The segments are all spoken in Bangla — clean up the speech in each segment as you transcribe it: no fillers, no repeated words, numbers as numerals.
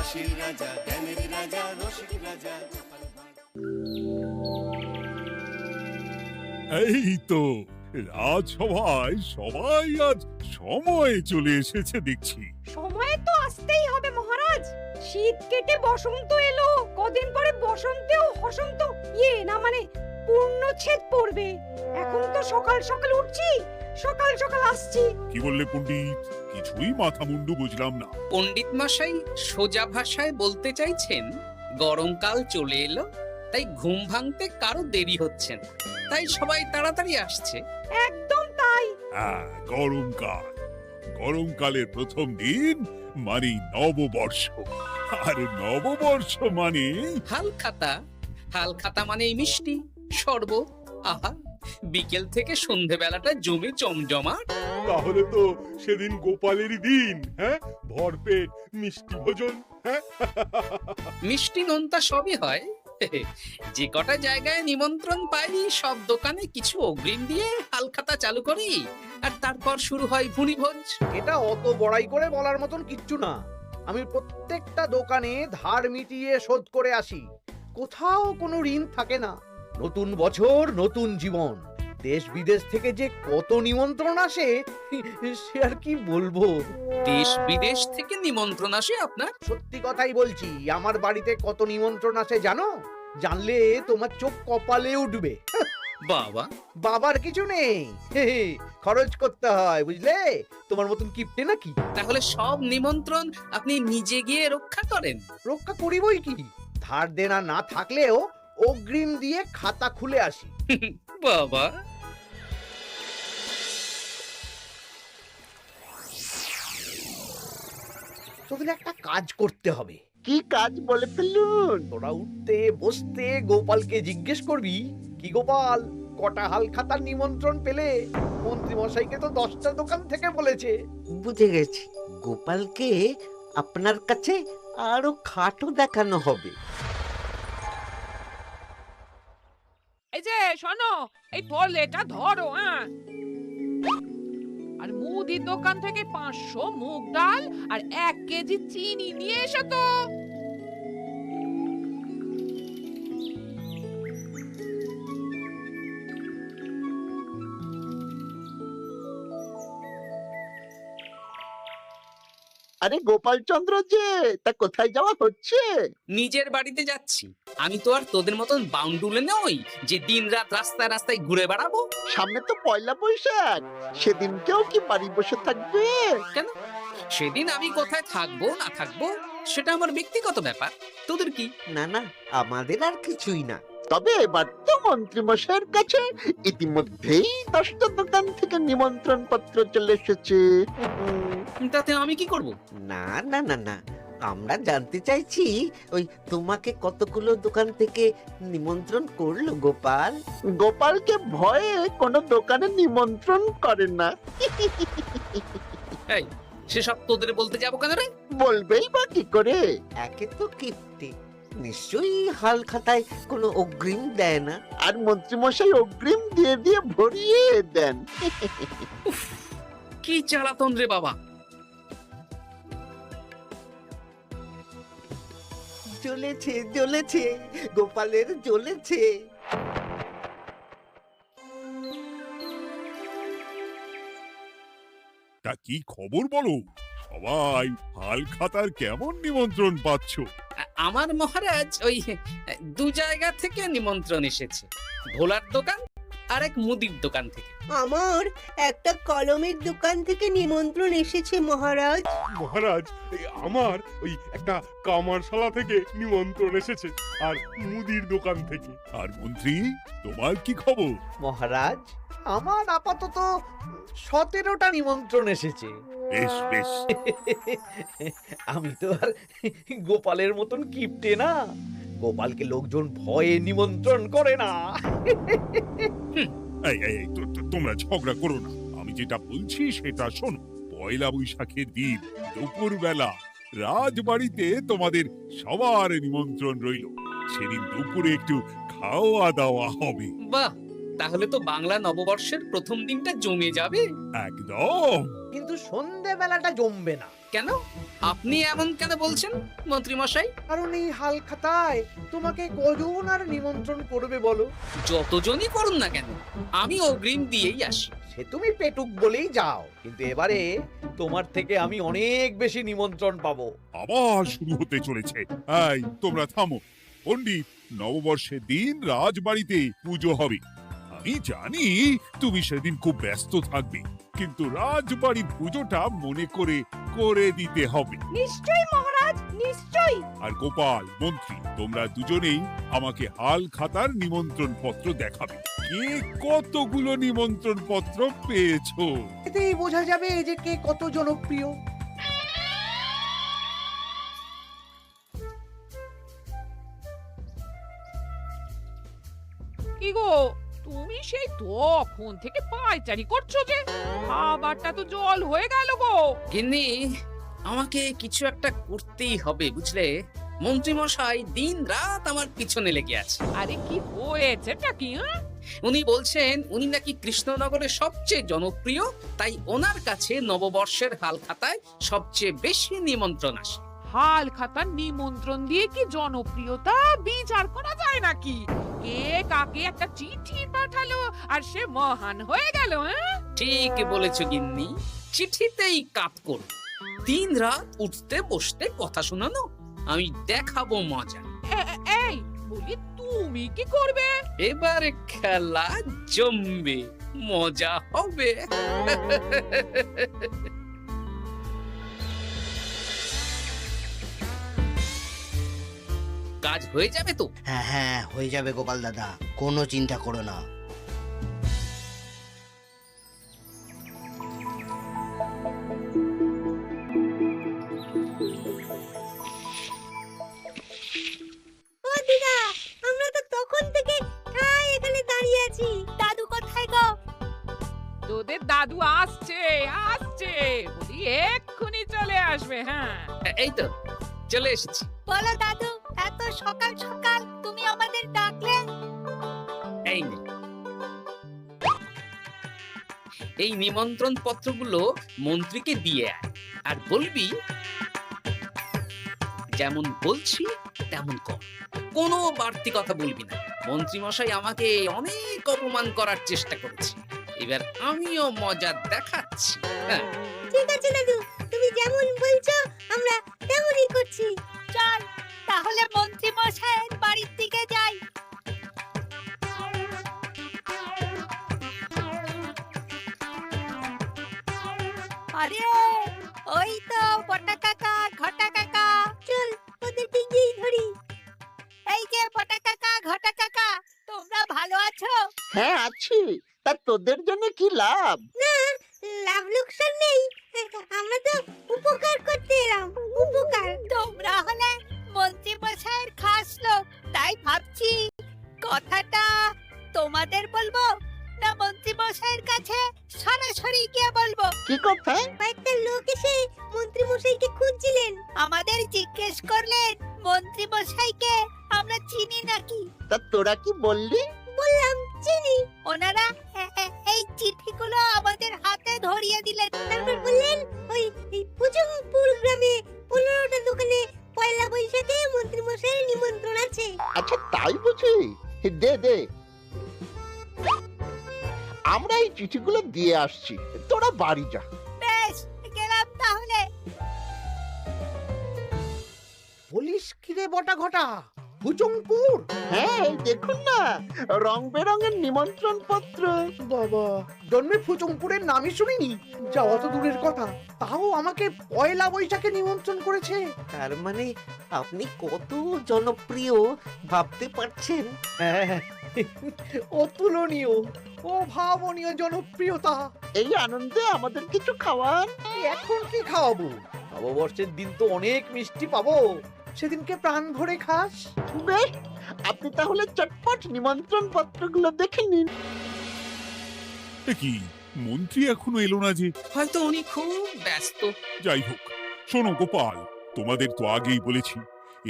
হাসির রাজা, জ্ঞানের রাজা, রসিক রাজা। এই তো রাজসভায় সবাই আজ সময়ে চলে এসেছে দেখছি। সময়ে তো আসতেই হবে মহারাজ। শীত কেটে বসন্ত এলো, কদিন পরে বসন্তেও বসন্ত না মানে পূর্ণচ্ছেদ পড়বে। এখন তো সকাল সকাল উঠছি, সকাল সকাল আসছি। কি বললে পণ্ডিত? কিছুই মাথা মুন্ডু বুঝলাম না। পণ্ডিত মশাই সোজা ভাষায় বলতে চাইছেন গরমকাল চলে এলো, তাই ঘুম ভাঙতে কারো দেরি হচ্ছে না, তাই সবাই তাড়াতাড়ি আসছে। একদম তাই। হ্যাঁ, গরমকাল। গরমকালের প্রথম দিন মানে নববর্ষ, আর নববর্ষ মানে হালখাতা। হালখাতা মানে মিষ্টি শরবত। আহা, বিকেল থেকে সন্ধেবেলাটা জমে জমজমাট। তাহলে তো সেদিন গোপালেরই দিন। হ্যাঁ, ভরপেট মিষ্টি ভোজন। হ্যাঁ, মিষ্টি নোনতা সবই হয়। যে কটা জায়গায় নিমন্ত্রণ পাই সব দোকানে কিছু অগ্রিম দিয়ে হালখাতা চালু করি, আর তারপর শুরু হয় ভুনিভোজ। এটা অত বড়াই করে বলার মতন কিচ্ছু না। আমি প্রত্যেকটা দোকানে ধার মিটিয়ে শোধ করে আসি, কোথাও কোনো ঋণ থাকে না। নতুন বছর নতুন জীবন, দেশ বিদেশ থেকে যে কত নিমন্ত্রণ আসে সে আর কি বলবো। দেশ বিদেশ থেকে নিমন্ত্রণ আসে আপনার? সত্যি কথাই বলছি, আমার বাড়িতে কত নিমন্ত্রণ আসে জানো? জানলে তোমার চোখ কপালে উঠবে। বাবা, বাবার কিছু নেই, খরচ করতে হয় বুঝলে। তোমার মতন কিপটে নাকি? তাহলে সব নিমন্ত্রণ আপনি নিজে গিয়ে রক্ষা করেন? রক্ষা করিবই কি, ধার দেনা না থাকলেও অগ্রিম দিয়ে খাতা খুলে আসি। বাবা, তোদের একটা কাজ করতে হবে। কি কাজ বলে ফেলুন? তোরা উঠতে বসতে গোপালকে জিজ্ঞেস করবি, কি গোপাল, কটা হাল খাতার নিমন্ত্রণ পেলে? মন্ত্রী মশাইকে তো 10টা দোকান থেকে বলেছে। বুঝে গেছি, গোপালকে আপনার কাছে আরো খাটো দেখানো হবে। এই যে শোনো, এই থলেটা ধরো। হ্যাঁ, আর মুদির দোকান থেকে 500 মুগ ডাল আর 1 কেজি চিনি নিয়ে এসো তো। আরে গোপালচন্দ্র যে, তা কোথায় যাওয়া হচ্ছে? নিজের বাড়িতে যাচ্ছি। আমি তো আর তোদের মতন বাউন্ডুলে নই যে দিনরাত রাস্তায় রাস্তায় ঘুরে বেড়াবো। সামনে তো পয়লা বৈশাখ, সেদিনকেও কি বাড়ি বসে থাকবে? কেন? সেদিন আমি কোথায় থাকবো না থাকবো সেটা আমার ব্যক্তিগত ব্যাপার, তোদের কি? না না, আমাদের আর কিছুই না। তবে এবার তো মন্ত্রী মশাইয়ের কাছে ইতিমধ্যেই 10টা দোকান থেকে নিমন্ত্রণ পত্র চলে এসেছে। তাতে আমি কি করব? না না না না, আমরা জানতে চাইছি ওই তোমাকে কতগুলো দোকান থেকে নিমন্ত্রণ করলো গোপাল? গোপালকে ভয়ে কোনো দোকানে নিমন্ত্রণ করে না। এই, সেসব তোদের বলতে যাবো কেন রে? বলবেই বা কি করে? একে তো কিপ্টে, নিশ্চয়ই হাল খাতায় কোনো অগ্রিম দেয় না, আর মন্ত্রী মশাই অগ্রিম দিয়ে দিয়ে ভরিয়ে দেন। কি জ্বালাতন রে বাবা! জ্বলেছে জ্বলেছে, গোপালের জ্বলেছে। তা কি খবর বলো? সবাই হালখাতার কেমন নিমন্ত্রণ পাচ্ছ? আমার মহারাজ ওই 2 জায়গা থেকে নিমন্ত্রণ এসেছে, ভোলার দোকান আর এক মুদির দোকান থেকে। আমার একটা কলমের দোকান থেকে নিমন্ত্রণ এসেছে মহারাজ। মহারাজ, আমার ওই একটা কামারশালা থেকে নিমন্ত্রণ এসেছে, আর মুদির দোকান থেকে। আর মন্ত্রী, তোমার কি খবর? মহারাজ, আমার আপাতত 17টা নিমন্ত্রণ এসেছে। বেশ বেশ। আমি তো আর গোপালের মতন কিপটে না, গোপালকে লোকজন ভয়ে নিমন্ত্রণ করে না। এই এই এই, তোমরা ঝগড়া করো না, আমি যেটা বলছি সেটা শোনো। পয়লা বৈশাখের দিন দুপুরবেলা রাজবাড়িতে তোমাদের সবার নিমন্ত্রণ রইল। সেদিন দুপুরে একটু খাওয়া দাওয়া হবে। বাহ, তাহলে তো বাংলা নববর্ষের প্রথম দিনটা জমে যাবে। একদম। কিন্তু সন্ধেবেলাটা জমবে না। কেন? আপনি এমন কেন বলছেন মন্ত্রী মশাই? কারণ এই হাল খাতায় তোমাকে কজন আর নিমন্ত্রণ করবে বলো? যতজনই করুন না কেন, আমি অগ্রিম দিয়েই আসি। সে তুমি পেটুক বলেই যাও, কিন্তু এবারে তোমার থেকে আমি অনেক বেশি নিমন্ত্রণ পাবো। আবার শুরু হতে চলেছে। এই তোমরা থামো। পণ্ডিত, নববর্ষের দিন রাজবাড়িতে পুজো হবে। আমি জানি তুমি সেদিন খুব ব্যস্ত থাকবে, কিন্তু রাজবাড়ির পুজোটা মনে করে করে দিতে হবে। নিশ্চয়ই মহারাজ, নিশ্চয়ই। আর গোপাল, মন্ত্রী, তোমরা দুজনেই আমাকে হাল খাতার নিমন্ত্রণ পত্র দেখাবে। কে কতগুলো নিমন্ত্রণ পত্র পেয়েছো? এতেই বোঝা যাবে যে কে কত জনপ্রিয়। কি গো, তুমি সেই তখন থেকে পায়চারি করছো যে? খাবারটা তো জল হয়ে গেল গো। গিন্নি, আমাকে কিছু একটা করতেই হবে বুঝলে। মন্ত্রী মশাই দিন রাত আমার পিছনে লেগে আছে। আরে কি হয়েছেটা কি? হ্যাঁ, উনি বলছেন উনি নাকি কৃষ্ণনগরের সবচেয়ে জনপ্রিয়, তাই ওনার কাছে নববর্ষের হাল খাতায় সবচেয়ে বেশি নিমন্ত্রণ আসে। হাল খাতার নিমন্ত্রণ দিয়ে কি জনপ্রিয়তা বিচার করা যায় নাকি? কে কাকে একটা চিঠি পাঠালো আর সে মহান হয়ে গেল? হ্যাঁ, ঠিক বলেছ গিন্নি, চিঠিতেই কাপ করো। দিন রাত উঠতে বসতে কথা শোনানো, আমি দেখাবো মজা। এই বলি, তুমি কি করবে? এবারে খেলা জমবে, মজা হবে। কাজ হয়ে যাবে তো? হ্যাঁ হ্যাঁ, হয়ে যাবে গোপাল দাদা, কোনো চিন্তা করো না। ও দিদা, আমরা তো তখন থেকে ঠাই এখানে দাঁড়িয়ে আছি। দাদু কোথায় গো? তোদের দাদু আসছে আসছে, বলি এক্ষুনি চলে আসবে। হ্যাঁ, এই তো চলে এসেছি। বলো দাদু, এত সকাল সকাল তুমি আমাদের ডাকলে? এই নে, এই নিমন্ত্রণ পত্রগুলো মন্ত্রীকে দিয়ে আয়, আর বলবি যেমন বলছি তেমন কর, কোনো বাড়তি কথা বলবি না। মন্ত্রী মশাই আমাকে অনেক অপমান করার চেষ্টা করেছে, এবার আমিও মজা দেখাচ্ছি। হ্যাঁ, ঠিক আছে দাদু, তুমি যেমন বলছো আমরা তেমনই করছি। চল তাহলে মন্ত্রী মশাইয়ের বাড়ির দিকে যাই। আরে ওই তো বটা কাকা, ঘটা কাকা, চল ওদেরকে গিয়ে ধরি। এই যে বটা কাকা, ঘটা কাকা, তোমরা ভালো আছো? হ্যাঁ আছি। তা তোদের জন্য কি লাভ? না, লাভ লোকসান নেই, আমরা তো উপকার করতে এলাম। উপকার? তোমরা হলে মন্ত্রী মশাইয়ের খাস লোক, তাই ভাবছি কথাটা তোমাদের বলবো না মন্ত্রী মশাইয়ের কাছে সরাসরি গিয়ে বলবো। কি কথা? কয়েকটা লোক এসে মন্ত্রী মশাইকে খুঁজছিলেন, আমাদের জিজ্ঞেস করলেন মন্ত্রী মশাইকে আমরা চিনি নাকি। তা তোরা কি বললি? বললাম চিনি। ওনারা এই চিঠিগুলো আমাদের হাতে ধরিয়ে দিলেন, তারপর বললেন ওই পুজংপুর গ্রামে 15টা দোকানে পয়লা বৈশাখে মন্ত্রী মশাইয়ের নিমন্ত্রণ আছে। আচ্ছা তাই বুঝি? দে দে, আমরা এই চিঠিগুলো দিয়ে আসছি, তোরা বাড়ি যা। বেশ, গেলাম তাহলে। বলিস কিরে বটা ঘটা, ভুজংপুর? হ্যাঁ এই দেখুন না, রং বেরঙের নিমন্ত্রণ পত্র। বাবা, জন্মে ফুচংপুরের নামই শুনিনি, যাওয়া তো দূরের কথা, তাও আমাকে পয়লা বৈশাখে নিমন্ত্রণ করেছে। তার মানে আপনি কত জনপ্রিয় ভাবতে পারছেন? হ্যাঁ, অতুলনীয়, অভাবনীয় জনপ্রিয়তা। এই আনন্দে আমাদের কিছু খাওয়ান। এখন কি খাওয়াবো? নববর্ষের দিন তো অনেক মিষ্টি পাবো, সেদিনকে প্রাণ ভরে খাস। বেশ, আপনি তাহলে চটপট নিমন্ত্রণ পত্রগুলো দেখে নিন। এ কি, মন্ত্রী এখনো এলো না যে? হয়তো উনি খুব ব্যস্ত। যাই হোক, শোনো গোপাল, তোমাদের তো আগেই বলেছি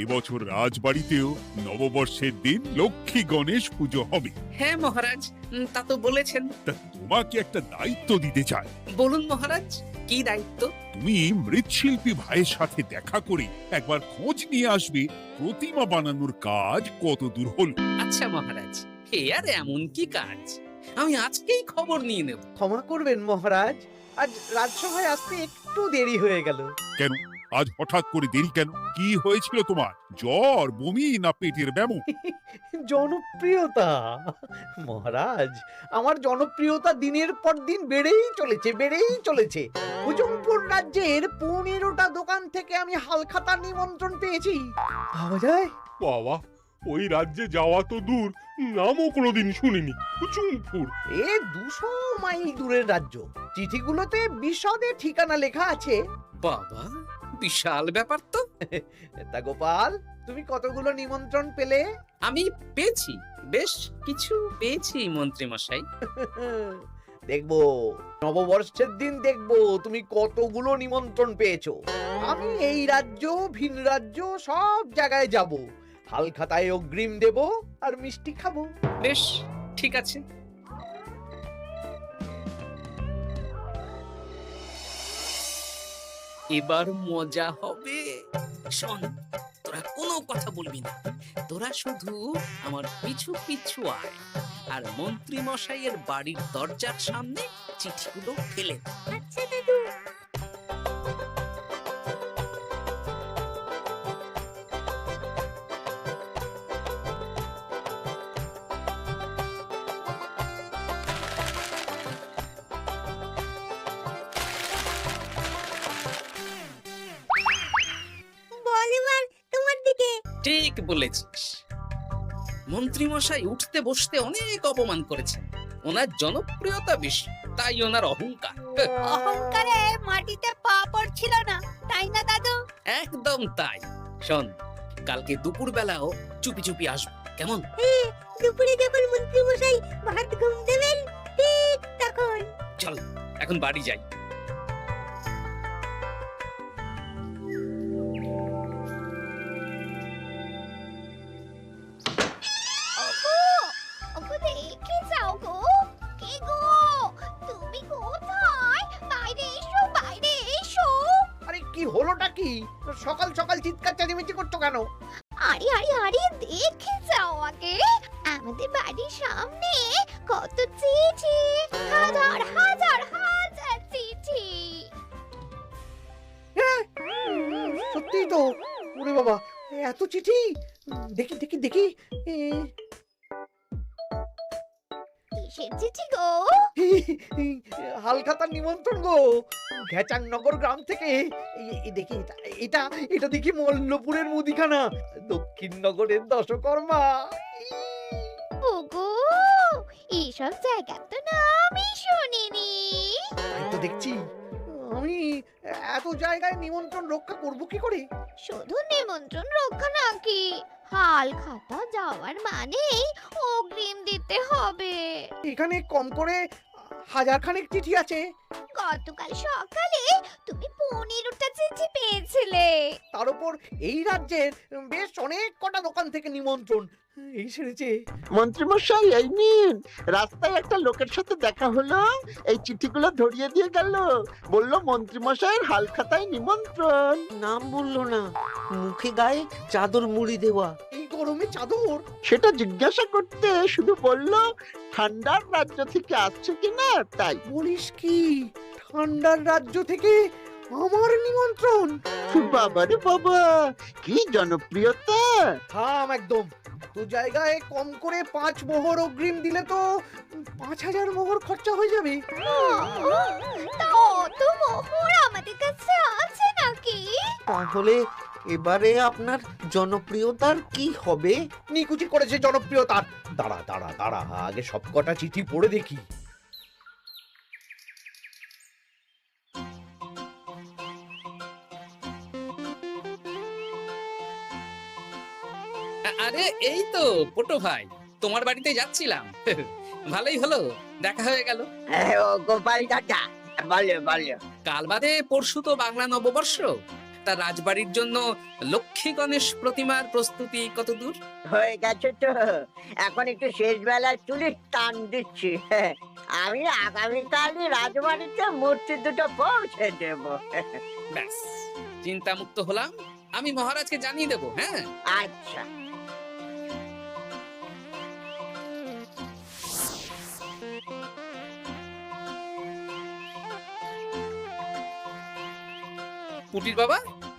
এবছর রাজবাড়িতেও নববর্ষের দিন লক্ষ্মী গণেশ পুজো হবে। হ্যাঁ মহারাজ, তা তো বলেছেন। তা তোমাকে একটা দায়িত্ব দিতে চাই। বলুন মহারাজ, কি দায়িত্ব? তুমি মৃৎশিল্পী ভাইয়ের সাথে দেখা করে একবার খোঁজ নিয়ে আসবে প্রতিমা বানানোর কাজ কত দূর হল। আচ্ছা মহারাজ, হে আর এমন কি কাজ, আমি আজকেই খবর নিয়ে নেব। ক্ষমা করবেন মহারাজ, আজ রাজসভায় আসতে একটু দেরি হয়ে গেল। কেন আজ হঠাৎ করে দেরি কেন? কি হয়েছিল তোমার? জ্বর, বমি না পেটের ব্যামো? জনপ্রিয়তা মহারাজ, আমার জনপ্রিয়তা দিনের পর দিন বেড়েই চলেছে। হুজুমপুর রাজ্যের 15টা দোকান থেকে আমি হালখাতার নিমন্ত্রণ পেয়েছি। ভাবা যায়? বাবা, ওই রাজ্যে যাওয়া তো দূর, নামও কোনোদিন শুনিনি। হুজুমপুর। এ 200 মাইল দূরের রাজ্য। চিঠিগুলোতে বিশদে ঠিকানা লেখা আছে। বাবা, বিশাল ব্যাপার তো। তা গোপাল, তুমি কতগুলো নিমন্ত্রণ পেলে? আমি পেয়েছি, বেশ কিছু পেয়েছি মন্ত্রী মশাই। দেখবো নববর্ষের দিন দেখবো তুমি কতগুলো নিমন্ত্রণ পেয়েছো। আমি এই রাজ্য ভিন রাজ্য সব জায়গায় যাব, হালখাতায় অগ্রিম দেব আর মিষ্টি খাবো। বেশ, ঠিক আছে। এবার মজা হবে। শোন, তোরা কোনো কথা বলবি না, তোরা শুধু আমার পিছু পিছু আয় আর মন্ত্রী মশাইয়ের বাড়ির দরজার সামনে চিঠিগুলো ফেলে দে। আচ্ছা দাদু। বল এবার তোমার দিকে। ঠিক বলেছিস, মন্ত্রী মশাই উঠতে বসতে অনেক অপমান করেছেন। ওনার জনপ্রিয়তা বেশি, তাই ওনার অহংকার। অহংকারে মাটিতে পা পড়ছিল না, তাই না দাদু? একদম তাই। শোন, কালকে দুপুর বেলাও চুপি চুপি আসবো, কেমন? দুপুরে যখন মন্ত্রী মশাই ভাত ঘুম দেবেন ঠিক তখন। চল এখন বাড়ি যাই। দেখে যাও গো। কে গো? তুমি কোথায়? বাইরে এসো, বাইরে এসো। আরে কি হলোটা কি? সকাল সকাল চিৎকার চেঁচামেচি করছো কেন? আরে আরে আরে, দেখে যাও আগে। আমাদের বাড়ির সামনে কত চিঠি, হাজার হাজার হাজার চিঠি। সত্যি তো। ওরে বাবা, এত চিঠি! দেখি দেখি দেখি। কিসের চিঠি গো? হালখাতার নিমন্ত্রণ গো, ঘেচাংনগর গ্রাম থেকে। দেখি এটা এটা দেখি মল্লপুরের মুদিখানা, দক্ষিণনগরের দশকর্মা। ওগো, এইসব জায়গা তো নামই শুনিনি। তাই তো দেখছি। আমি এত জায়গায় নিমন্ত্রণ রক্ষা করব কি করে? শুধু নিমন্ত্রণ রক্ষা নাকি, হালখাতা যাওয়ার মানেই অগ্রিম দিতে হবে। এখানে কম করে 1000 খানেক চিঠি আছে। গতকাল সকালে তুমি 15টা চিঠি পেয়েছিলে। তার উপর এই রাজ্যের বেশ অনেক কটা দোকান থেকে নিমন্ত্রণ এই সেরেছে। মন্ত্রীমশাই, এই নিন। রাস্তায় একটা লোকের সাথে দেখা হলো, এই চিঠিগুলো ধরিয়ে দিয়ে গেল। বলল মন্ত্রীমশাইয়ের হালখাতায় নিমন্ত্রণ। নাম বললো না, মুখে গায়ে চাদর মুড়ি দেওয়া। এই গরমে চাদর? সেটা জিজ্ঞাসা করতে শুধু বলল ঠান্ডার রাজ্য থেকে আসছে কিনা তাই। বলিস কি? ঠান্ডার রাজ্য থেকে আমার নিমন্ত্রণ? বাবারে বাবা, কি জনপ্রিয়তা! থাম একদম। তো জায়গায় কম করে 5 মোহর অগ্রিম দিলে তো 5000 মোহর খরচা হয়ে যাবে। তা অত মোহর আমাদের কাছে আছে নাকি? তাহলে এবারে আপনার জনপ্রিয়তার কি হবে? নিকুচি করেছে জনপ্রিয়তার। দাঁড়া দাঁড়া দাঁড়া, আগে সব কটা চিঠি পড়ে দেখি। আরে এই তো পটো ভাই, তোমার বাড়িতে যাচ্ছিলাম। ভালোই হলো, দেখা হয়ে গেল। গোপাল দাদা, বলো বলো। কাল বাদে পরশু তো বাংলা নববর্ষ, তা রাজবাড়ির জন্য লক্ষ্মী গণেশ প্রতিমার প্রস্তুতি কত দূর? হয়ে গেছে তো, এখন একটু শেষ বেলার চুলির টান দিচ্ছি। আমি আগামীকালই রাজবাড়িতে মূর্তি দুটো পৌঁছে দেব। ব্যাস, চিন্তামুক্ত হলাম। আমি মহারাজকে জানিয়ে দেবো। হ্যাঁ, আচ্ছা। পুটির বাবা,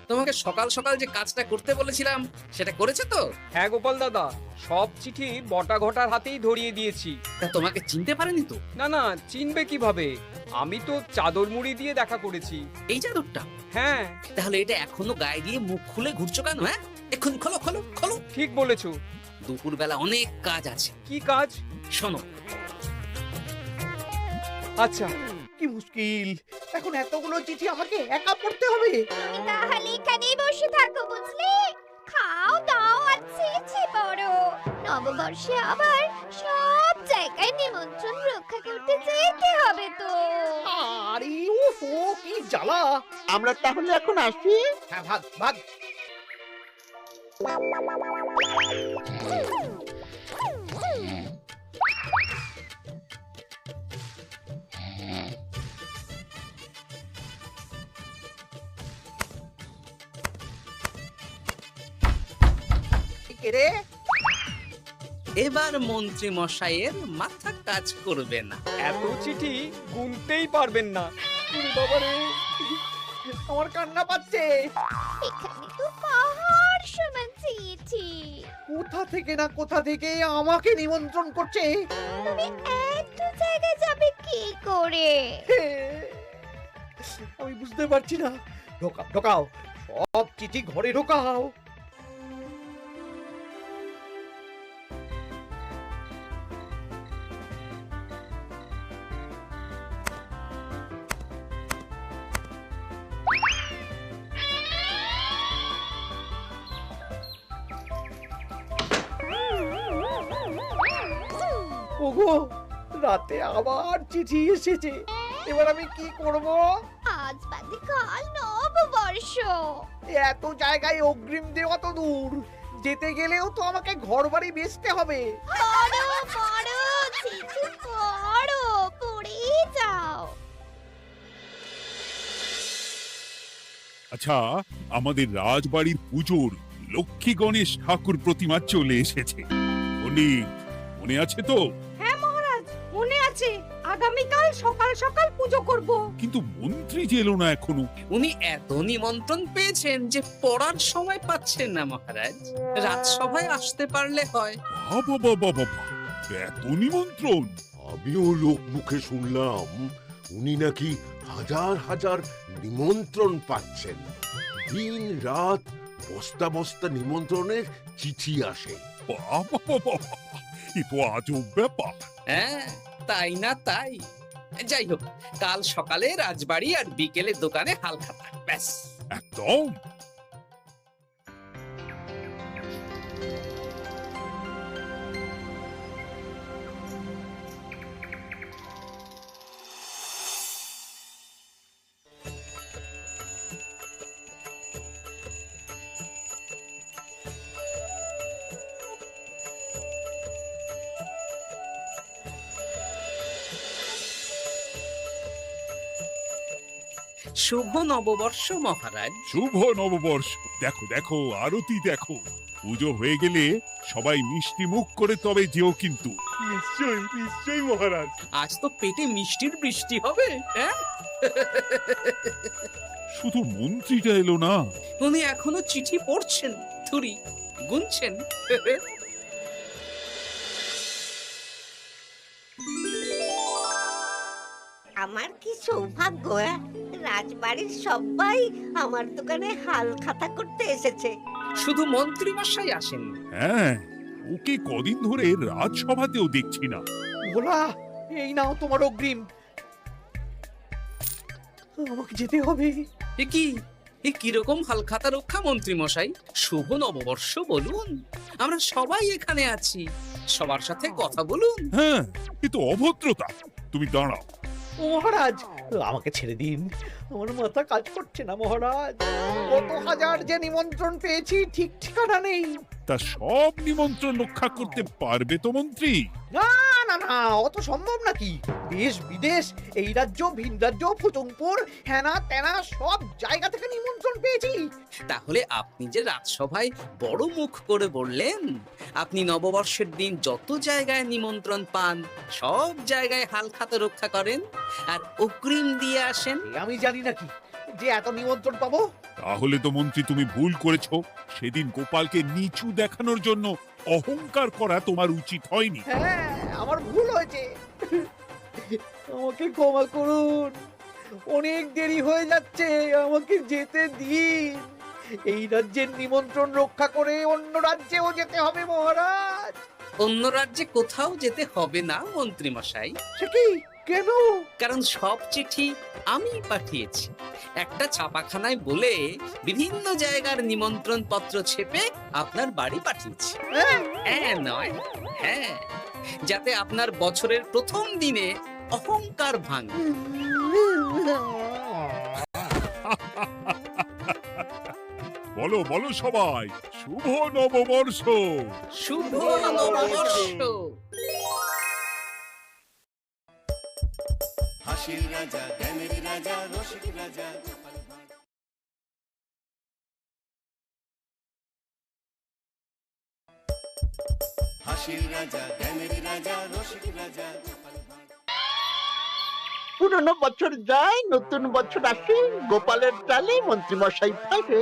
তোমাকে সকাল সকাল যে কাজটা করতে বলেছিলাম সেটা করেছে তো? হ্যাঁ গোপাল দাদা, সব চিঠি বটা ঘটার হাতেই ধরিয়ে দিয়েছি। তা তোমাকে চিনতে পারেনি তো? না না, চিনবে কিভাবে? আমি তো চাদর মুড়ি দিয়ে দেখা করেছি। এই চাদরটা? হ্যাঁ। তাহলে এটা এখনো গায়ে দিয়ে মুখ খুলে ঘুরছো কেন? হ্যাঁ, এক্ষুনি খোলো খোলো খোলো। ঠিক বলেছো। দুপুরবেলা অনেক কাজ আছে। কি কাজ? শোনো। আচ্ছা। কি মুশকিল, এখন এতগুলো চিঠি আমাকে একা পড়তে হবে। তুমি তাহলে এখানেই বসে থাকো, বুঝলে? খাও দাও আর ছিছি পড়ো। নববর্ষে আবার সব জায়গায় নিমন্ত্রণ রক্ষা করতে যেতে হবে তো। আরে ও কি জ্বালা। আমরা তাহলে এখন আসি। হ্যাঁ, ভাগ ভাগ। রে, এবার মন্ত্রী মশাইয়ের মাথা কাজ করবে না। এত চিঠি গুনতেই পারবেন না। বাবারে, আমার কান্না পাচ্ছে। এখানে তো পাহাড় সমান চিঠি। কোথা থেকে না কোথা থেকে আমাকে নিমন্ত্রণ করছে। তুমি এত জায়গায় যাবে কি করে? আমি বুঝতে পারছি না। ঢোকাও ঢোকাও, সব চিঠি ঘরে ঢোকাও। ওগো, রাতে আবার চিঠি এসেছে। এবার আমি কি করব? আজ বাদে কাল নববর্ষ। এত জায়গায় অগ্রিম দেওয়া তো দূর, যেতে গেলেও তো আমাকে ঘর বাড়ি বেচতে হবে। পড়ো পড়ো চিঠি পড়ো, পড়ে যাও। আচ্ছা, আমাদের রাজবাড়ির পুজোর লক্ষ্মী গণেশ ঠাকুর প্রতিমা চলে এসেছে। মনে আছে তো? হ্যাঁ মহারাজ, মনে আছে। আগামীকাল সকাল সকাল পুজো করব। কিন্তু মন্ত্রী যে এলো না এখনো। উনি এত নিমন্ত্রণ পেয়েছেন যে পড়ার সময় পাচ্ছেন না মহারাজ। রাজসভায় আসতে পারলে হয়। বাবা বাবা বাবা, এত নিমন্ত্রণ! আমিও লোক মুখে শুনলাম উনি নাকি হাজার হাজার নিমন্ত্রণ পাচ্ছেন। দিন রাত বস্তা বস্তা নিমন্ত্রণের চিঠি আসে। বাবা বাবা, এ তো আজব ব্যাপার। হ্যাঁ, তাই না তাই। যাই হোক, কাল সকালে রাজবাড়ি আর বিকেলে দোকানে হালখাতা। ব্যাস, একদম। শুভ নববর্ষ মহারাজ। শুভ নববর্ষ। দেখো দেখো, আরতি দেখো। পুজো হয়ে গেলে সবাই মিষ্টি মুখ করে তবে যেও কিন্তু। নিশ্চয়ই নিশ্চয়ই মহারাজ। আজ তো পেটে মিষ্টির বৃষ্টি হবে। হ্যাঁ, শুধু মন্ত্রীটা এলো না। উনি এখনো চিঠি পড়ছেন, থুরি গুনছেন। আমার কি সৌভাগ্য! রাজবাড়ির সবাই আমার দোকানে হাল খাতা করতে এসেছে। শুধু মন্ত্রী মশাই আসেন। হ্যাঁ, ওকে কদিন ধরে রাজসভাতেও দেখছি না। ভোলা, এই নাও তোমার অগ্রিম। আমাকে যেতে হবে। এ কি, এ কিরকম হালখাতা রক্ষা মন্ত্রী মশাই? শুভ নববর্ষ বলুন, আমরা সবাই এখানে আছি। সবার সাথে কথা বলুন। হ্যাঁ, এ তো অভদ্রতা। তুমি দাঁড়াও। মহারাজ, আমাকে ছেড়ে দিন, আমার মাথা কাজ করছে না মহারাজ। কত হাজার যে নিমন্ত্রণ পেয়েছি ঠিক ঠিকানা নেই। তা সব নিমন্ত্রণ রক্ষা করতে পারবে তো মন্ত্রী? না না না, অত সম্ভব নাকি? দেশ বিদেশ, এই রাজ্য ভিন রাজ্য, ফুটুমপুর, হেনা তেনা সব জায়গা থেকে নিমন্ত্রণ পেয়েছি। তাহলে আপনি যে রাজসভায় বড় মুখ করে বললেন আপনি নববর্ষের দিন যত জায়গায় নিমন্ত্রণ পান সব জায়গায় হালখাতা রক্ষা করেন আর অগ্রিম দিয়ে আসেন। আমি জানি নাকি যে এত নিমন্ত্রণ পাবো? তাহলে তো মন্ত্রী তুমি ভুল করেছো। সেদিন গোপালকে নিচু দেখানোর জন্য অহংকার করা তোমার উচিত হয়নি। হ্যাঁ, আমার ভুল হয়েছে, আমাকে ক্ষমা করুন। অনেক দেরি হয়ে যাচ্ছে, আমাকে যেতে দিন। এই রাজ্যের নিমন্ত্রণ রক্ষা করে অন্য রাজ্যেও যেতে হবে মহারাজ। অন্য রাজ্যে কোথাও যেতে হবে না মন্ত্রী মশাই। সে কি? কেন? কারণ সব চিঠি আমি পাঠিয়েছি। একটা ছাপাখানায় বলে বিভিন্ন জায়গার নিমন্ত্রণ পত্র ছেপে আপনার বাড়ি পাঠিয়েছি। হ্যাঁ নয় হ্যাঁ, যাতে আপনার বছরের প্রথম দিনে অহংকার ভাঙে। বলো বলো সবাই, শুভ নববর্ষ। শুভ নববর্ষ। হাসির রাজা, জ্ঞানের রাজা, রসিক রাজা, হাসির রাজা, জ্ঞানের রাজা, রসিক রাজা। পুরনো বছর যায়, নতুন বছর আসে, গোপালের টালে মন্ত্রী মশাই ফেরে।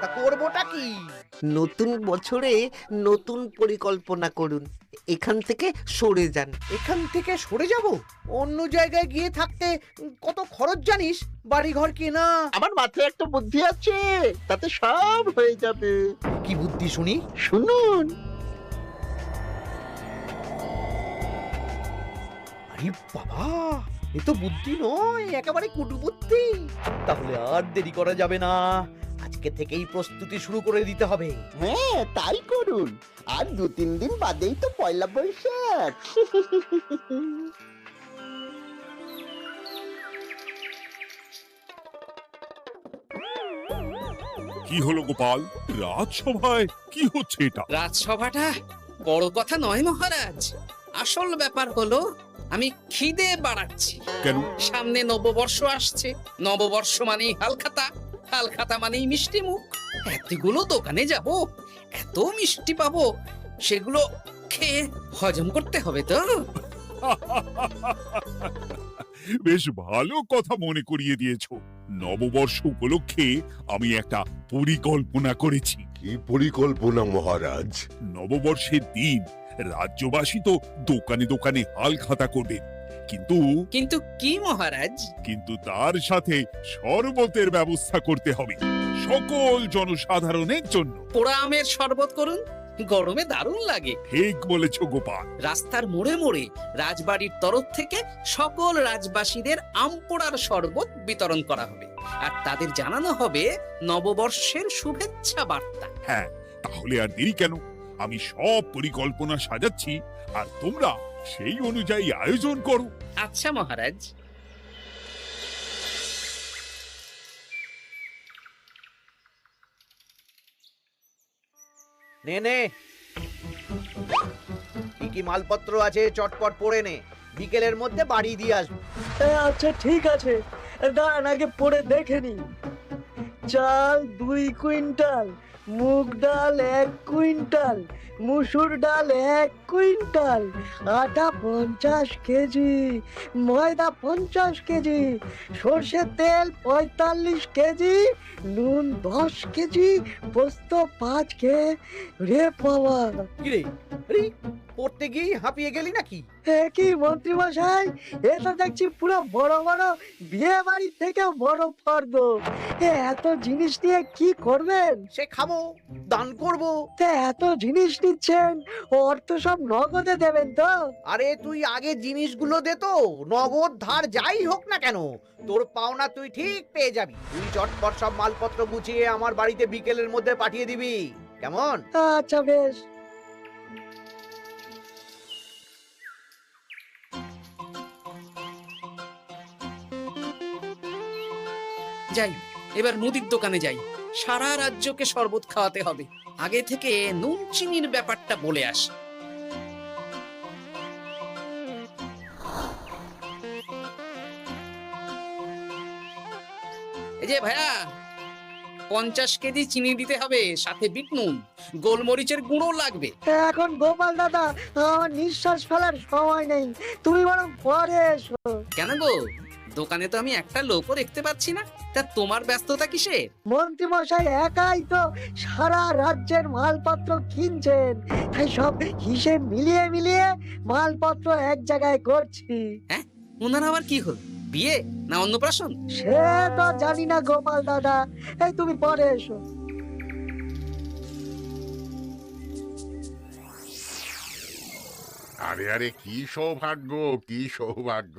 তা করবোটা কি? নতুন বছরে নতুন পরিকল্পনা করুন, এখান থেকে সরে যান। এখান থেকে সরে যাব? অন্য জায়গায় গিয়ে থাকতে কত খরচ জানিস? বাড়ি ঘর কেনা। আমার মাথায় একটা বুদ্ধি আছে, তাতে সব হয়ে যাবে। কি বুদ্ধি শুনি? শুনুন। আরে বাবা, এ তো বুদ্ধি নয়, একেবারে কুটবুদ্ধি। তাহলে আর দেরি করা যাবে না, আজকে থেকেই প্রস্তুতি শুরু করে দিতে হবে। হ্যাঁ তাই করুন, আর 2-3 দিন বাদেই তো পয়লা বৈশাখ। কি হলো গোপাল, রাজসভায় কি হচ্ছে এটা? রাজসভাটা বড় কথা নয় মহারাজ, আসল ব্যাপার হলো আমি খিদে বাড়াচ্ছি। কেন? সামনে নববর্ষ আসছে, নববর্ষ মানেই হালখাতা, হালখাতা মানেই মিষ্টি মুখ। এতগুলো দোকানে যাব, এত মিষ্টি পাবো, সেগুলো খেয়ে হজম করতে হবে তো। বেশ ভালো কথা মনে করিয়ে দিয়েছো। নববর্ষ উপলক্ষে আমি একটা পরিকল্পনা করেছি। কি পরিকল্পনা মহারাজ? নববর্ষের দিন রাজ্যবাসী তো দোকানে দোকানে হালখাতা করবে, কিন্তু কিন্তু কি মহারাজ? কিন্তু তার সাথে শরবতের ব্যবস্থা করতে হবে সকল জনসাধারণের জন্য। পোড়া আমের শরবত করুন, গরমে দারুণ লাগে। ঠিক বলেছো গোপাল। রাস্তার মোড়ে মোড়ে রাজবাড়ির তরফ থেকে সকল রাজবাসীদের আম পোড়ার শরবত বিতরণ করা হবে, আর তাদের জানানো হবে নববর্ষের শুভেচ্ছা বার্তা। হ্যাঁ, তাহলে আর দেরি কেন? আমি সব পরিকল্পনা সাজাচ্ছি, আর তোমরা সেই অনুযায়ী আয়োজন করো। আচ্ছা মহারাজ। নে নে, কি কি মালপত্র আছে চটপট পড়ে নে, বিকেলের মধ্যে বাড়ি দিয়ে আসবো। আচ্ছা ঠিক আছে, দাঁড়ান আগে পড়ে দেখে নি। চাল 2 কুইন্টাল, মুগ ডাল 1 কুইন্টাল, মুসুর ডাল 1 কুইন্টাল, আটা 50 কেজি, ময়দা 50 কেজি, সর্ষের তেল 45 কেজি, নুন 10 কেজি, পোস্ত 5 কেজি। রে বাবা! কিরে, আরে পড়তে গিয়ে হাঁপিয়ে গেলি নাকি? কি মন্ত্রী মশাই, এটা দেখছি পুরো বড় বড় বিয়ে বাড়ির থেকে বড় ফর্দ। এত জিনিস নিয়ে কি করবেন? সে খাবো, দান করব। এত জিনিস নিচ্ছেন, অর্থ সব নগদে দেবেন তো? আরে তুই আগে জিনিসগুলো দে তো, নগদ ধার যাই হোক না কেন তোর পাওনা তুই ঠিক পেয়ে যাবি। তুই চটপট সব মালপত্র গুছিয়ে আমার বাড়িতে বিকেলের মধ্যে পাঠিয়ে দিবি, কেমন? আচ্ছা বেশ। যাই, এবার মুদির দোকানে যাই। সারা রাজ্যকে শরবত খাওয়াতে হবে। আগে থেকে নুন চিনির ব্যাপারটা বলে আসি। এই যে ভাইয়া, 50 কেজি চিনি দিতে হবে, সাথে বিট নুন, গোলমরিচের গুঁড়ো লাগবে। এখন গোপাল দাদা আমার নিঃশ্বাস ফেলার সময় নেই, তুমি বরং পরে এসো। কেন গো, দোকানে তো আমি একটা লোকও দেখতে পাচ্ছি না, তা তোমার ব্যস্ততা কিসের? মন্ত্রী মশাই একাই তো সারা রাজ্যের মালপত্র কিনছেন, তাই সব হিসেব মিলিয়ে মিলিয়ে মালপত্র এক জায়গায় করছি। হ্যাঁ, ওনার আবার কি হল? বিয়ে না অন্নপ্রাশন? সে তো জানি না গোপাল দাদা, এই তুমি পরে এসো। আরে আরে, কি সৌভাগ্য, কি সৌভাগ্য!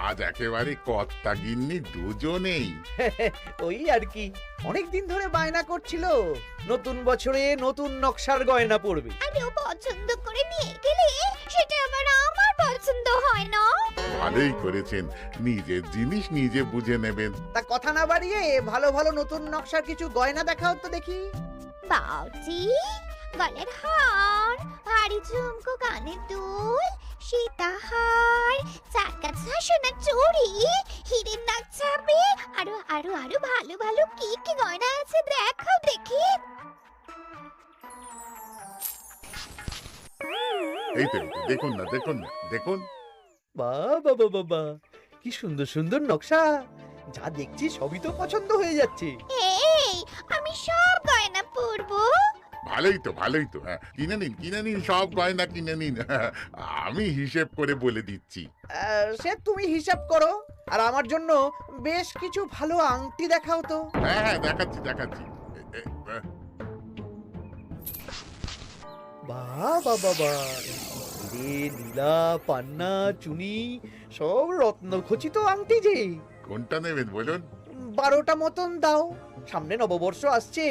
আজ একেবারে কর্তা গিন্নি দুজনেই। ওই আর কি, অনেকদিন ধরে বায়না করছিল নতুন বছরে নতুন নকশার গয়না পরবে। আরে ও পছন্দ করে নিয়ে গেলে সেটা আবার আমার পছন্দ হয় না। ভালোই করেছেন, নিজের জিনিস নিজে বুঝে নেবেন। তা কথা না বাড়িয়ে ভালো ভালো নতুন নকশার কিছু গয়না দেখাও তো দেখি। বাউজি, গলার হার, ভারী ঝুমকো, কানের দুল, সীতাহার, চারকাছা সোনার চুড়ি, হীরের নাক চাপে, আরো আরো আরো ভালো ভালো কি কি গয়না আছে দেখাও দেখি। এই তো, দেখুন না, দেখুন না, দেখুন। বাবা বাবা, কি সুন্দর সুন্দর নকশা! যা দেখছি সবই তো পছন্দ হয়ে যাচ্ছে। এই, আমি সব গয়না পরবো। ভালোই তো, ভালোই তো। হ্যাঁ, কিনে নিন, কিনে নিন, সব গয়না কিনে নিন। আমি হিসেব করে বলে দিচ্ছি। সে তুমি হিসাব করো, আর আমার জন্য বেশ কিছু ভালো আংটি দেখাও তো। হ্যাঁ হ্যাঁ, দেখাচ্ছি দেখাচ্ছি। বাবা বাবা, হিরে, নীলা, পান্না, চুনি, সব রত্ন খচিত আংটি যে। কোনটা নেবেন বলুন? 12টা মতন দাও। সামনে নববর্ষ আসছে,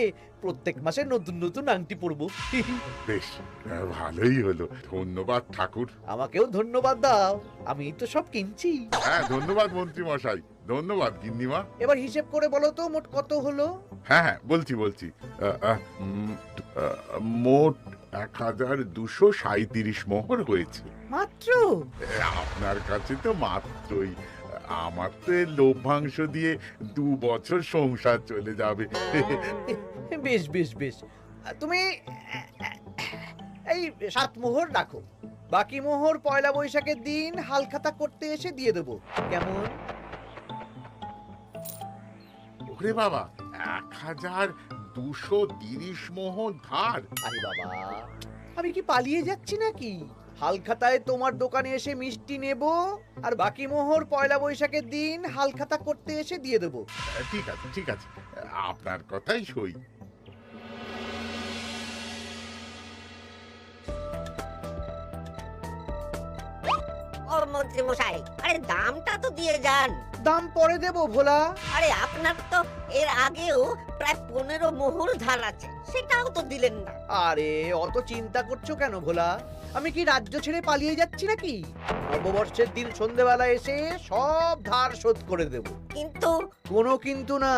প্রত্যেক মাসে নতুন নতুন আংটি পরবো। বেশ, ভালোই হলো। ধন্যবাদ ঠাকুর। আমাকেও ধন্যবাদ দাও, আমি তো সব কিনছি। হ্যাঁ, ধন্যবাদ মন্ত্রী মশাই, ধন্যবাদ গিন্নিমা। এবার হিসেব করে বলো তো মোট কত হলো। হ্যাঁ হ্যাঁ, বলছি বলছি। মোট 1237 মোহর হয়েছে। মাত্র? আপনার কাছে তো মাত্রই। আমার তো এর লভ্যাংশ দিয়ে 2 বছর সংসার চলে যাবে। বেশ বেশ বেশ, তুমি এই 7 মোহর রাখো, বাকি মোহর পয়লা বৈশাখের দিন হালখাতা করতে এসে দিয়ে দেবো, কেমন? ওরে বাবা, 1230 মোহর ধার! আরে বাবা, আমি কি পালিয়ে যাচ্ছি নাকি? হালখাতায় তোমার দোকানে এসে মিষ্টি নেব, আর বাকি মোহর পয়লা বৈশাখের দিন হালখাতা করতে এসে দিয়ে দেবো। ঠিক আছে ঠিক আছে, আপনার কথাই সই। ও মন্ত্রী মশাই, আরে দামটা তো দিয়ে যান। দাম পরে দেবো ভোলা। আরে আপনার তো এর আগেও প্রায় 15 মোহর ধার আছে, সেটাও তো দিলেন না। আরে অত চিন্তা করছো কেন ভোলা? আমি কি রাজ্য ছেড়ে পালিয়ে যাচ্ছি নাকি? নববর্ষের দিন সন্ধ্যেবেলা এসে সব ধার শোধ করে দেব। কিন্তু কোনো কিন্তু না।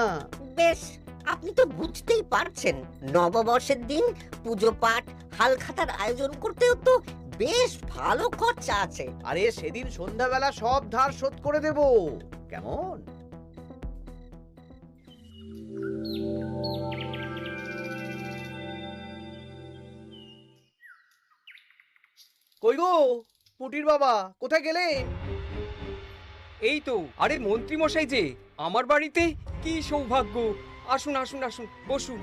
বেশ, আপনি তো বুঝতেই পারছেন, নববর্ষের দিন পুজো পাঠ হালখাতার আয়োজন করতেও তো বেশ ভালো খরচা আছে। আরে সেদিন সন্ধ্যাবেলা সব ধার শোধ করে দেব, কেমন? কই গো পুটির বাবা, কোথায় গেলে? এই তো। আরে মন্ত্রী মশাই যে আমার বাড়িতে, কি সৌভাগ্য! আসুন আসুন আসুন, বসুন।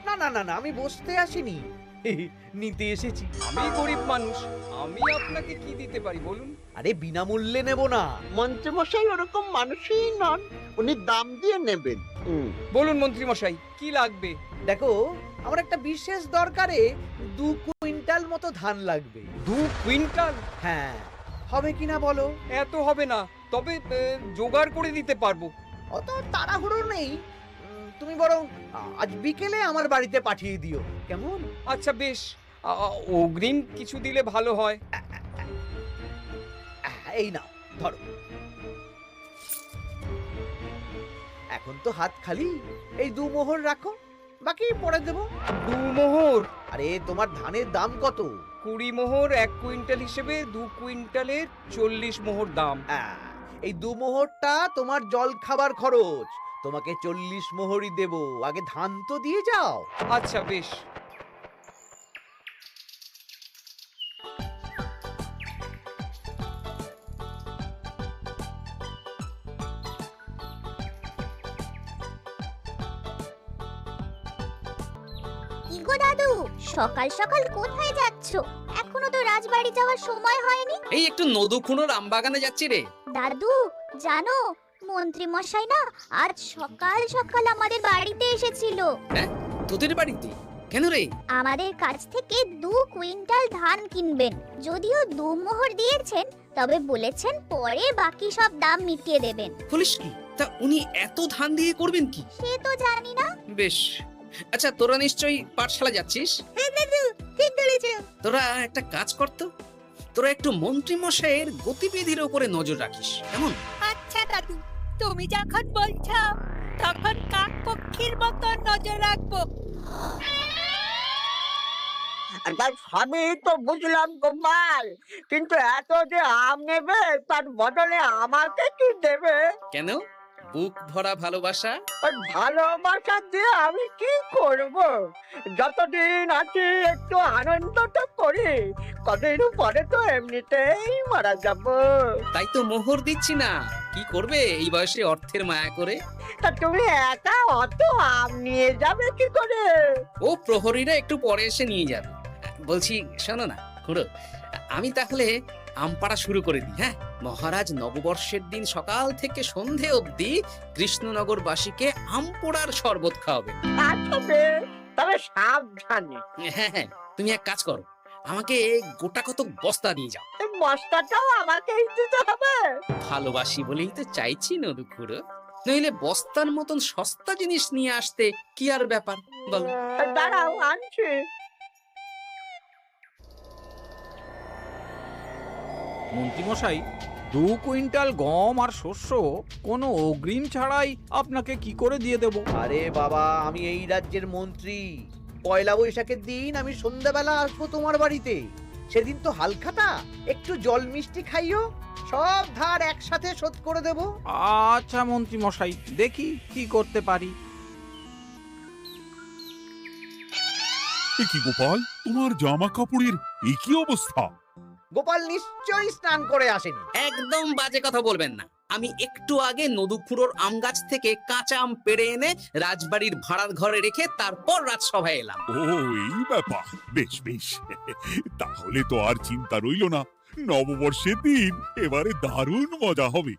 না না না না, আমি বসতে আসিনি, নিতে এসেছি। আমি গরিব মানুষ, আমি আপনাকে কি দিতে পারি বলুন? আরে বিনামূল্যে নেব না। মন্ত্রী মশাই ওরকম মানুষই নন, উনি দাম দিয়ে নেবেন। বলুন মন্ত্রী মশাই, কি লাগবে? দেখো, আমার একটা বিশেষ দরকারে 2 কুইন্টাল মতো ধান লাগবে। 2 কুইন্টাল? হ্যাঁ, হবে কিনা বলো? এত হবে না, তবে জোগাড় করে দিতে পারবো। অত তাড়াহুড়ো নেই, তুমি বরং আজ বিকেলে আমার বাড়িতে পাঠিয়ে দিও, কেমন? আচ্ছা বেশ, অগ্রিম কিছু দিলে ভালো হয়। এই নাও, ধরো। এখন তো হাত খালি, এই 2 মোহর রাখো, বাকি পরে দেবো। 2 মোহর? আরে তোমার ধানের দাম কত? 20 মোহর 1 কুইন্টাল হিসেবে 2 কুইন্টালের 40 মোহর দাম। এই 2 মোহরটা তোমার জল খাবার খরচ, তোমাকে 40 মোহরই দেব। আগে ধান তো দিয়ে যাও। আচ্ছা বেশ। কি গো দাদু, সকাল সকাল কোথায় যাচ্ছো? এখনো তো রাজবাড়ি যাওয়ার সময় হয়নি। এই একটু নদুখুনোর আমবাগানে যাচ্ছি রে। দাদু জানো, মন্ত্রী মশাই না আজ সকাল সকাল আমাদের বাড়িতে এসেছিল। হ্যাঁ, তোদের বাড়িতে? কেন রে? আমাদের কাছ থেকে 2 কুইন্টাল ধান কিনবেন। যদিও 2 মোহর দিয়েছেন, তবে বলেছেন পরে বাকি সব দাম মিটিয়ে দেবেন। বলিস কি? তা উনি এত ধান দিয়ে করবেন কি? সে তো জানি না। বেশ। আচ্ছা, তোরা নিশ্চয়ই পাঠশালা যাচ্ছিস? হ্যাঁ দাদু, ঠিক বলেছো। তোরা একটা কাজ করতো, তোরা একটু মন্ত্রী মশাইয়ের গতিবিধির উপরে নজর রাখিস, কেমন? আচ্ছা দাদু, তুমি যখন বলছো তখন কাক পক্ষীর মতো নজর রাখবো। সবই তো বুঝলাম গোপাল, কিন্তু এত যে আম নেবে তার বদলে আমাকে কি দেবে? কেন? বুক ভরা ভালোবাসা। ভালোবাসা দিয়ে আমি কি করব? যতদিন আছি একটু আনন্দ তো করি, কদিন পরে তো এমনিতেই মারা যাব। তাই তো মোহর দিচ্ছি না। কি করবে এই বয়সে অর্থের মায়া করে? তা তুমি একা অত আম নিয়ে যাবে কি করে? ও প্রহরীরা একটু পরে এসে নিয়ে যাবে। বলছি শোনো না খুড়ো, আমি তাহলে আম পাড়া শুরু করে দিই। হ্যাঁ, মহারাজ নববর্ষের দিন সকাল থেকে সন্ধে অবধি কৃষ্ণনগরবাসীকে আম পোড়ার শরবত খাওয়াবেন। আচ্ছা বেশ, তবে সাবধানে। হ্যাঁ হ্যাঁ, তুমি এক কাজ করো, আমাকে গোটা কত বস্তা দিয়ে যাও। বস্তাটাও আমাকেই দিতে হবে? ভালোবাসি বলেই তো চাইছি নদু খুড়ো, নইলে বস্তার মতন সস্তা জিনিস নিয়ে আসতে কি আর ব্যাপার বলো? দাঁড়াও, আনছি। মন্ত্রীমশাই, 2 কুইন্টাল গম আর শস্য কোনো অগ্রিম ছাড়াই আপনাকে কি করে দিয়ে দেব? আরে বাবা, আমি এই রাজ্যের মন্ত্রী। পয়লা বৈশাখের দিন আমি সন্ধ্যাবেলা আসবো তোমার বাড়িতে। সেদিন তো হালখাতা, একটু জল মিষ্টি খাইও, সব ধার একসাথে শোধ করে দেব। আচ্ছা মন্ত্রীমশাই, দেখি কি করতে পারি। কি গোপাল, তোমার জামা কাপড়ের এই কি অবস্থা? গোপাল নিশ্চয়ই স্নান করে আসেনি। একদম বাজে কথা বলবেন না। আমি একটু আগে নদুখুড়োর আম গাছ থেকে কাঁচা আম পেড়ে এনে রাজবাড়ির ভাড়ার ঘরে রেখে তারপর রাজসভায় এলাম। ও এই ব্যাপার, বেশ বেশ। তাহলে তো আর চিন্তা রইল না, নববর্ষের দিন এবারে দারুণ মজা হবে।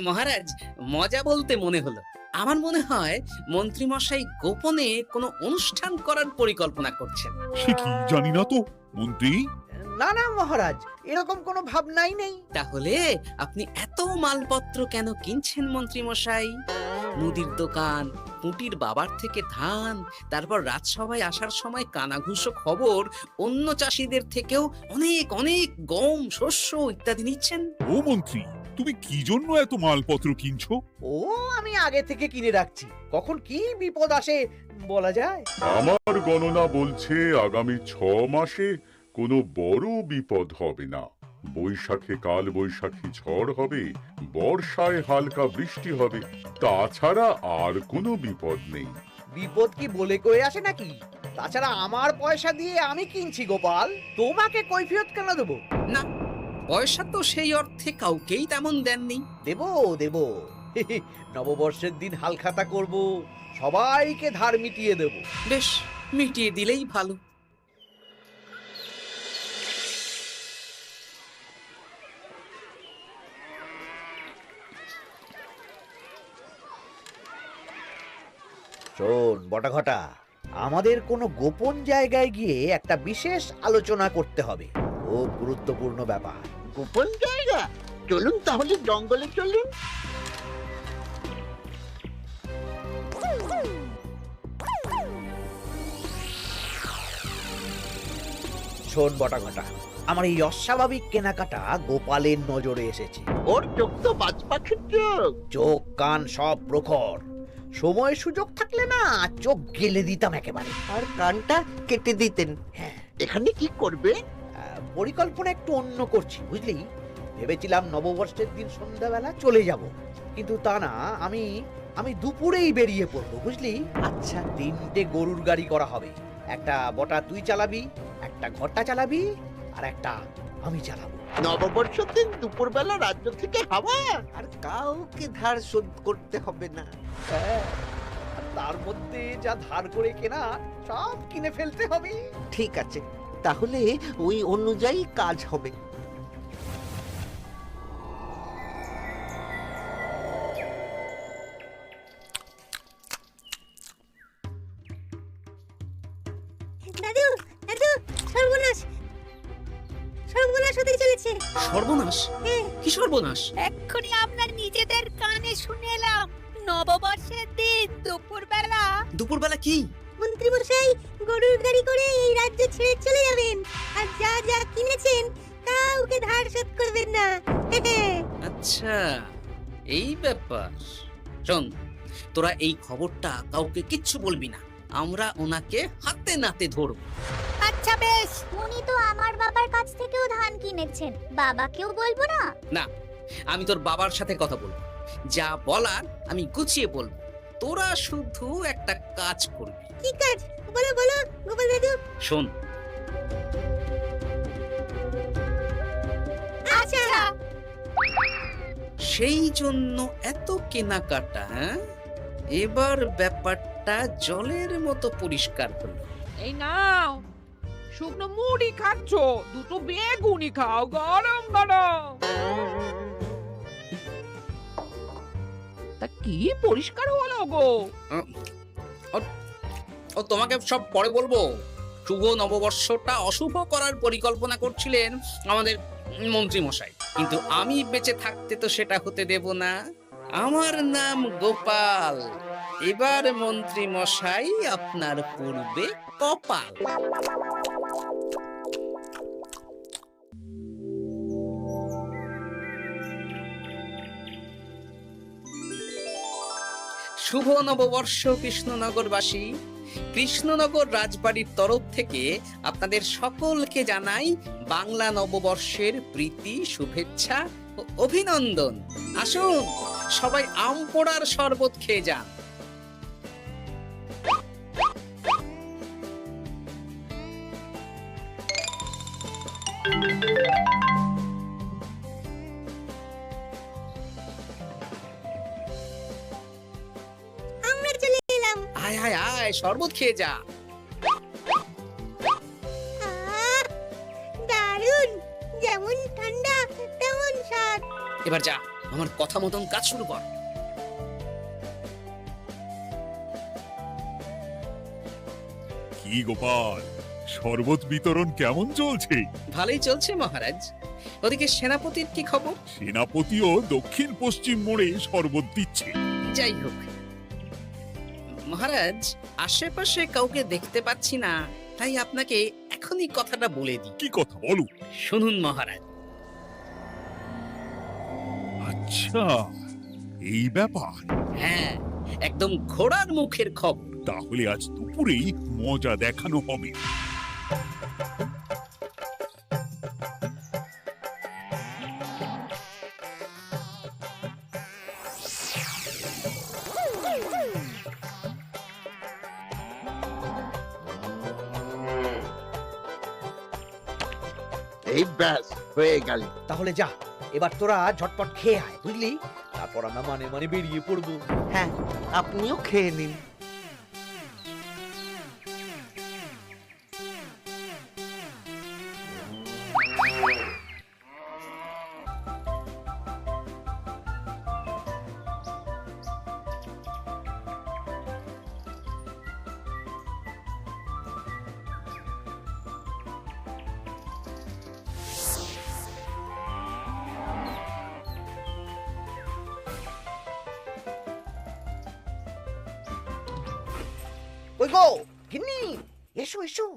মহারাজ, মজা বলতে মনে হলো, আমার মনে হয় মন্ত্রী মশাই গোপনে কোনো অনুষ্ঠান করার পরিকল্পনা করছেন। সে কি জানি না তো মন্ত্রী। না না মহারাজ, এরকম কোনো ভাবনাই নেই। তাহলে আপনি এত মালপত্র কেন কিনছেন মন্ত্রী মশাই? মুদির দোকান, পুঁটির বাবার থেকে ধান, তারপর রাজসভায় আসার সময় কানাঘুষো খবর অন্য চাষিদের থেকেও অনেক অনেক গম, শস্য ইত্যাদি নিচ্ছেন। ও মন্ত্রী, তুমি কি জন্য এত মালপত্র কিনছো? ও আমি আগে থেকে কিনে রাখছি, কখন কি বিপদ আসে বলা যায়। আমার গণনা বলছে আগামী 6 মাসে কোনো বড় বিপদ হবে না। বৈশাখে কাল বৈশাখী ঝড় হবে, বর্ষায় হালকা বৃষ্টি হবে, তাছাড়া আর কোনো বিপদ নেই। বিপদ কি বলে কয়ে আসে নাকি? তাছাড়া আমার পয়সা দিয়ে আমি কিনছি গোপাল, তোমাকে কৈফিয়ত কেন দেবো? না, পয়সা তো সেই অর্থে কাউকেই তেমন দেননি। দেবো দেবো, নববর্ষের দিন হালখাতা করব, সবাইকে ধার মিটিয়ে দেব। বেশ, মিটিয়ে দিলেই ভালো। শোন বটাঘটা, আমাদের কোনো গোপন জায়গায় গিয়ে একটা বিশেষ আলোচনা করতে হবে, খুব গুরুত্বপূর্ণ ব্যাপার। গোপন জায়গা? চলুন তাহলে জঙ্গলে চলুন। শোন বটাঘটা, আমার এই অস্বাভাবিক কেনাকাটা গোপালের নজরে এসেছে। ওর চোখ তো বাজ পাখির চোখ। চোখ কান সব প্রখর। সময় সুযোগ থাকলে না চোখ গেলে দিতাম একেবারে। আর কানটা কেটে দিতেন। হ্যাঁ, এখানে কি করবে? পরিকল্পনা একটু অন্য করছি বুঝলি। ভেবেছিলাম নববর্ষের দিন সন্ধ্যাবেলা চলে যাব, কিন্তু তা না, আমি দুপুরেই বেরিয়ে পড়বো বুঝলি। আচ্ছা, 3টে গরুর গাড়ি করা হবে। একটা বটা তুই চালাবি, একটা ঘটা চালাবি, আর একটা আমি চালাবো। নববর্ষের দিন দুপুরবেলা রাজ্য থেকে হাওয়া, আর কাউকে ধার শোধ করতে হবে না। হ্যাঁ, আর তার মধ্যে যা ধার করে কেনা সব কিনে ফেলতে হবে। ঠিক আছে, তাহলে ওই অনুযায়ী কাজ হবে। দাদু দাদু, সর্বনাশ সর্বনাশ হতে চলেছে। সর্বনাশ? কি সর্বনাশ? এক্ষুনি আপনার নিজেদের কানে শুনে এলাম, নববর্ষের দিন দুপুরবেলা। দুপুরবেলা কি? মন্ত্রী মশাই গরুর গাড়ি করে এই রাজ্য ছেড়ে চলে যাবেন, আর যা যা কিনেছেন কাউকে ধার শোধ করবেন না। আচ্ছা, এই ব্যাপার। শোন, তোরা এই খবরটা কাউকে কিচ্ছু বলবি না। আমরা ওনাকে হাতে নাতে ধরব। আচ্ছা বেশ। উনি তো আমার বাবার কাছ থেকেও ধান কিনেছেন, বাবাকেও বলবো না? না, আমি তোর বাবার সাথে কথা বলবো। যা বলার আমি গুছিয়ে বলবো। তোরা শুধু একটা কাজ করবি। কি কাজ? বলো বলো গোপাল দাদু। শোন, আচ্ছা। সেই জন্য এত কেনাকাটা, হ্যাঁ? এবার ব্যাপারটা জলের মতো পরিষ্কার হলো। এই নাও, শুকনো মুড়ি খাচ্ছ, দুটো বেগুনি খাও গরম গরম। তা কি পরিষ্কার হলো গো? ও তোমাকে সব পরে বলবো। শুভ নববর্ষটা অশুভ করার পরিকল্পনা করছিলেন আমাদের মন্ত্রী মশাই, কিন্তু আমি বেঁচে থাকতে তো সেটা হতে দেব না। আমার নাম গোপাল। এবার মন্ত্রী মশাই আপনার পূর্বে কপাল। শুভ নববর্ষ কৃষ্ণনগরবাসী। কৃষ্ণনগর রাজবাড়ির তরফ থেকে আপনাদের সকলকে জানাই বাংলা নববর্ষের প্রীতি, শুভেচ্ছা ও অভিনন্দন। আসুন সবাই আম পোড়ার শরবত খেয়ে যান। আমরা চলে এলাম। আয় আয় আয়, শরবত খেয়ে যা। দারুণ, যেমন ঠান্ডা তেমন স্বাদ। এবার যা, আমার কথা মতন কাজ শুরু কর। কি গোপাল, শরবত বিতরণ কেমন চলছে? ভালোই চলছে মহারাজ। ওদিকে সেনাপতির কি খবর? সেনাপতিও দক্ষিণ পশ্চিম মোড়ে শরবত দিচ্ছে। যাই হোক মহারাজ, আশেপাশে কাউকে দেখতে পাচ্ছি না, তাই আপনাকে এখনই কথাটা বলে দিই। কি কথা বলো? শুনুন মহারাজ। আচ্ছা, এই ব্যাপার। হ্যাঁ, একদম ঘোড়ার মুখের খবর। তাহলে আজ দুপুরেই মজা দেখানো হবে। এই ব্যাস হয়ে গেল। তাহলে যা, এবার তোরা ঝটপট খেয়ে আয় বুঝলি, তারপর আমরা মানে মানে বেরিয়ে পড়বো। হ্যাঁ, আপনিও খেয়ে নিন। ওই গো গিন্নি, এসো এসো।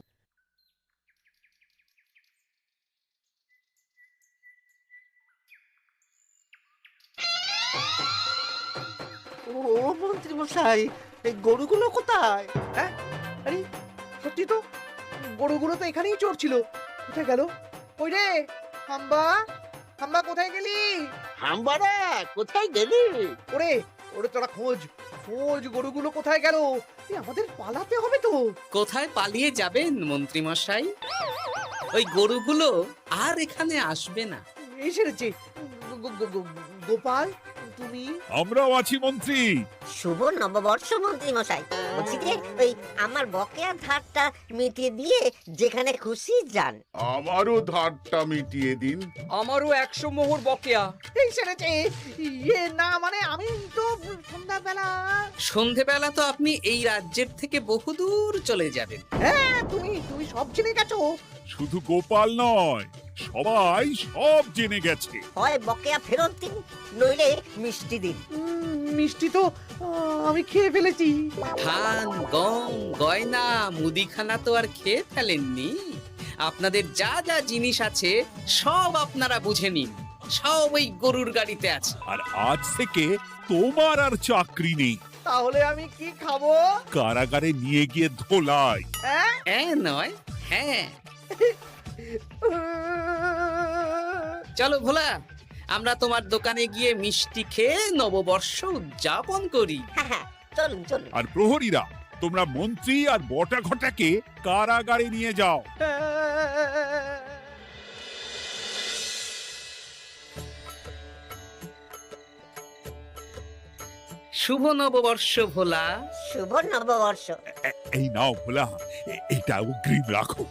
ও মন্ত্রী মশাই, এই গরুগুলো কোথায়? হ্যাঁ, আরে সত্যি তো, গরুগুলো তো এখানেই চড়ছিল। কোথায় গেল? ওই রে হাম্বা, হাম্বা কোথায় গেলি? হাম্বারা কোথায় গেলি? ওরে ওরে তোরা খোঁজ খোঁজ, গরুগুলো কোথায় গেল? আমাদের পালাতে হবে তো। কোথায় পালিয়ে যাবেন মন্ত্রী মশাই? ওই গরুগুলো আর এখানে আসবে না। এই সেরেছে। গোপাল, তুমি? আমরাও আছি মন্ত্রী। শুভ নববর্ষ মন্ত্রী মশাই। বলছি যে ওই আমার বকেয়া ধারটা মিটিয়ে দিয়ে যেখানে খুশি যান। আমারও ধারটা মিটিয়ে দিন। আমারও 100 মোহর বকেয়া। এই সেরেছে। ইয়ে না মানে আমি তো সন্ধ্যাবেলা। সন্ধেবেলা তো আপনি এই রাজ্যের থেকে বহুদূর চলে যাবেন। হ্যাঁ, তুমি তুমি সব জেনে গেছো। শুধু গোপাল নয়, সবাই সব জেনে গেছে। হয় বকেয়া ফেরত দিন, নইলে মিষ্টি দিন। মিষ্টি তো আমি খেয়ে ফেলেছি। ধান, গম, গয়না, মুদিখানা তো আর খেয়ে ফেলেননি। আপনাদের যা যা জিনিস আছে সব আপনারা বুঝে নিন। সব ওই গরুর গাড়িতে আছে। আর আজ থেকে তোমার আর চাকরি নেই। তাহলে আমি কি খাবো? কারাগারে নিয়ে গিয়ে ধোলাই। হ্যাঁ নয়, হ্যাঁ। চলো ভোলা, আমরা তোমার দোকানে গিয়ে মিষ্টি খেয়ে নববর্ষ উদযাপন করি। চলুন চলুন। আর প্রহরীরা, তোমরা মন্ত্রী আর বটা ঘটাকে কারাগারে নিয়ে যাও। শুভ নববর্ষ ভোলা। শুভ নববর্ষ। এই নাও ভোলা, এটা অগ্রিম রাখো।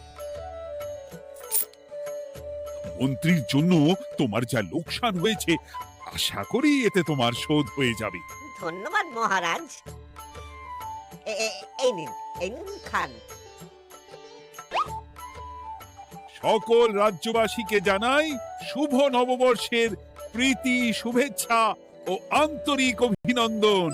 মন্ত্রীর জন্য তোমার যা লোকসান হয়েছে, আশা করি এতে তোমার শোধ হয়ে যাবে। ধন্যবাদ মহারাজ। এই নিন, এই নিন খান। সকল রাজ্যবাসীকে জানাই শুভ নববর্ষের প্রীতি, শুভেচ্ছা ও আন্তরিক অভিনন্দন।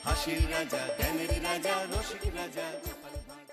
হাসির রাজা, জ্ঞানের রাজা, রসিক রাজা, গোপাল ভাঁড়।